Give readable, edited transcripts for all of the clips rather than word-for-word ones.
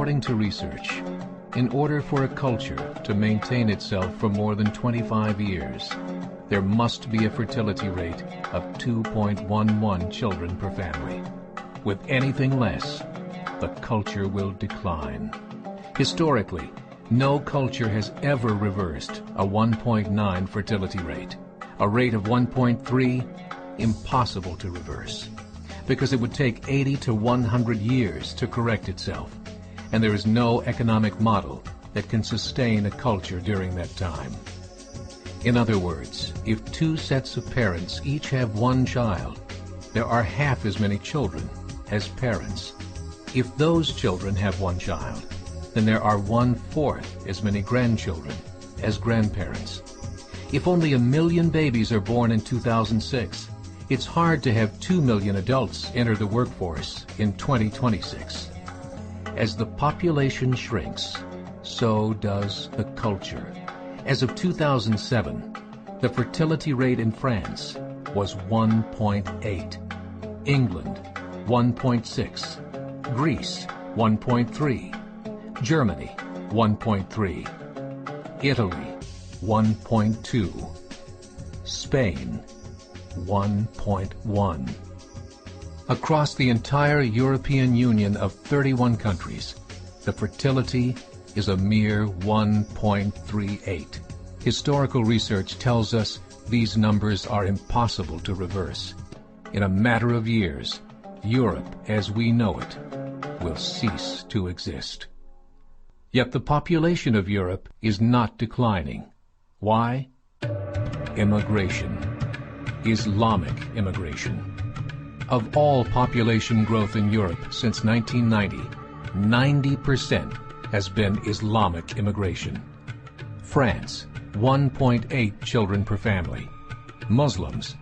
According to research, in order for a culture to maintain itself for more than 25 years, there must be a fertility rate of 2.11 children per family. With anything less, the culture will decline. Historically, no culture has ever reversed a 1.9 fertility rate. A rate of 1.3, impossible to reverse, because it would take 80 to 100 years to correct itself, and there is no economic model that can sustain a culture during that time. In other words, if two sets of parents each have one child, there are half as many children as parents. If those children have one child, then there are 1/4 as many grandchildren as grandparents. If only 1 million babies are born in 2006, it's hard to have 2 million adults enter the workforce in 2026. As the population shrinks, so does the culture. As of 2007, the fertility rate in France was 1.8, England 1.6, Greece 1.3, Germany 1.3, Italy 1.2, Spain 1.1. Across the entire European Union of 31 countries, the fertility is a mere 1.38. Historical research tells us these numbers are impossible to reverse. In a matter of years, Europe as we know it will cease to exist. Yet the population of Europe is not declining. Why? Immigration. Islamic immigration. Of all population growth in Europe since 1990, 90% has been Islamic immigration. France, 1.8 children per family. Muslims,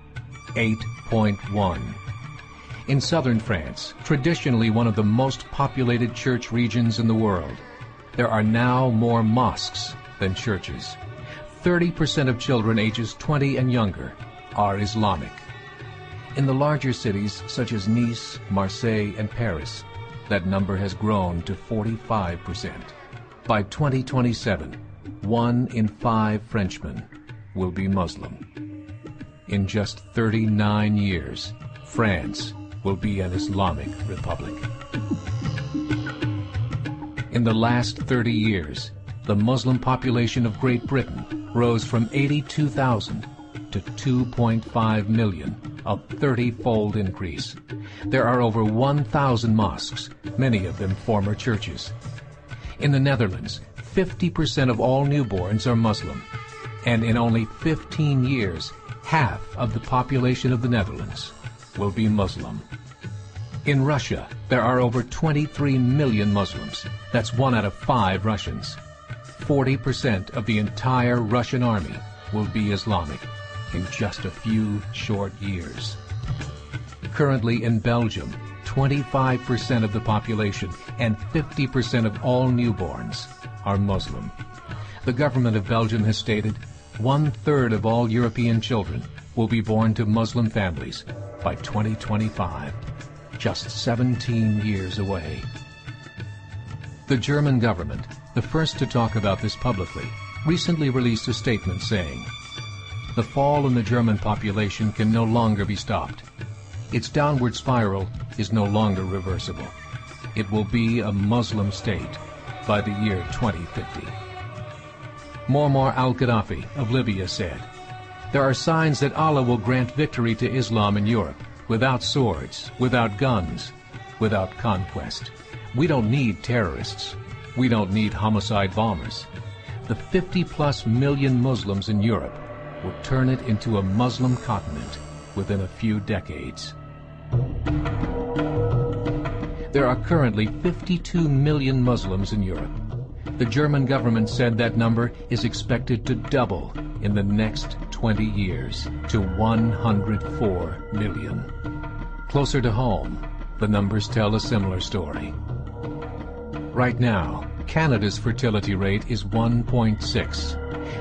8.1. In southern France, traditionally one of the most populated church regions in the world, there are now more mosques than churches. 30% of children ages 20 and younger are Islamic. In the larger cities such as Nice, Marseille, and Paris, that number has grown to 45%. By 2027, 1 in 5 Frenchmen will be Muslim. In just 39 years, France will be an Islamic republic. In the last 30 years, the Muslim population of Great Britain rose from 82,000 to 2.5 million, a 30-fold increase. There are over 1,000 mosques, many of them former churches. In the Netherlands, 50% of all newborns are Muslim, and in only 15 years, half of the population of the Netherlands will be Muslim. In Russia, there are over 23 million Muslims. That's 1 out of 5 Russians. 40% of the entire Russian army will be Islamic in just a few short years. Currently in Belgium, 25% of the population and 50% of all newborns are Muslim. The government of Belgium has stated 1/3 of all European children will be born to Muslim families by 2025, just 17 years away. The German government, the first to talk about this publicly, recently released a statement saying, "The fall in the German population can no longer be stopped. Its downward spiral is no longer reversible. It will be a Muslim state by the year 2050. Muammar al-Gaddafi of Libya said, "There are signs that Allah will grant victory to Islam in Europe, without swords, without guns, without conquest. We don't need terrorists. We don't need homicide bombers. The 50+ million Muslims in Europe will turn it into a Muslim continent within a few decades." There are currently 52 million Muslims in Europe. The German government said that number is expected to double in the next 20 years to 104 million. Closer to home, the numbers tell a similar story. Right now, Canada's fertility rate is 1.6,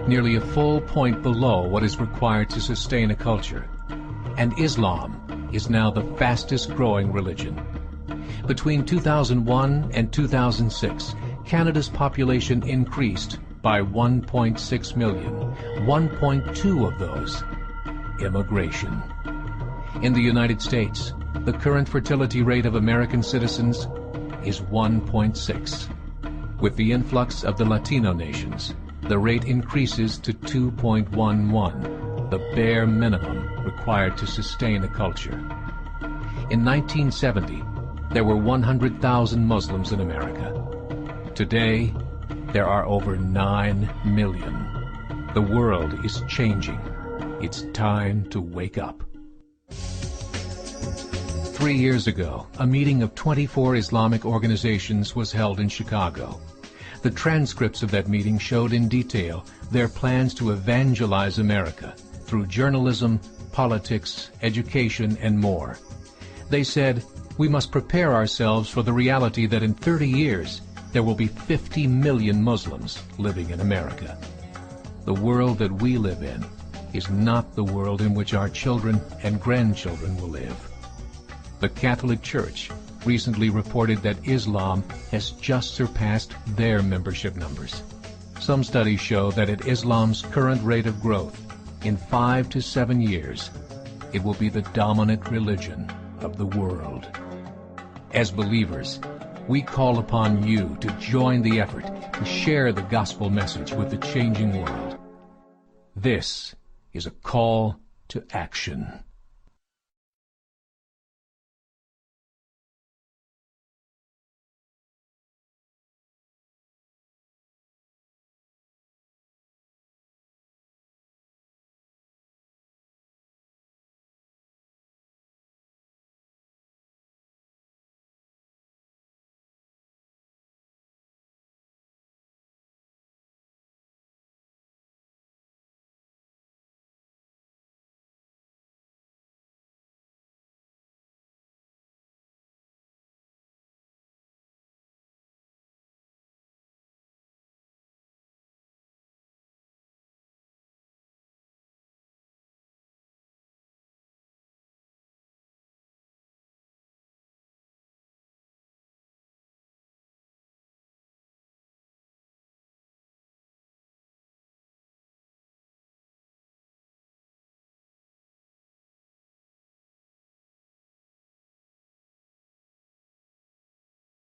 nearly a full point below what is required to sustain a culture. And Islam is now the fastest growing religion. Between 2001 and 2006, Canada's population increased by 1.6 million, 1.2 of those immigration. In the United States, the current fertility rate of American citizens is 1.6. With the influx of the Latino nations, the rate increases to 2.11, the bare minimum required to sustain a culture. In 1970, there were 100,000 Muslims in America. Today, there are over 9 million. The world is changing. It's time to wake up. 3 years ago, a meeting of 24 Islamic organizations was held in Chicago. The transcripts of that meeting showed in detail their plans to evangelize America through journalism, politics, education, and more. They said, we must prepare ourselves for the reality that in 30 years, there will be 50 million Muslims living in America. The world that we live in is not the world in which our children and grandchildren will live. The Catholic Church recently reported that Islam has just surpassed their membership numbers. Some studies show that at Islam's current rate of growth, in 5 to 7 years, it will be the dominant religion of the world. As believers, we call upon you to join the effort to share the gospel message with the changing world. This is a call to action.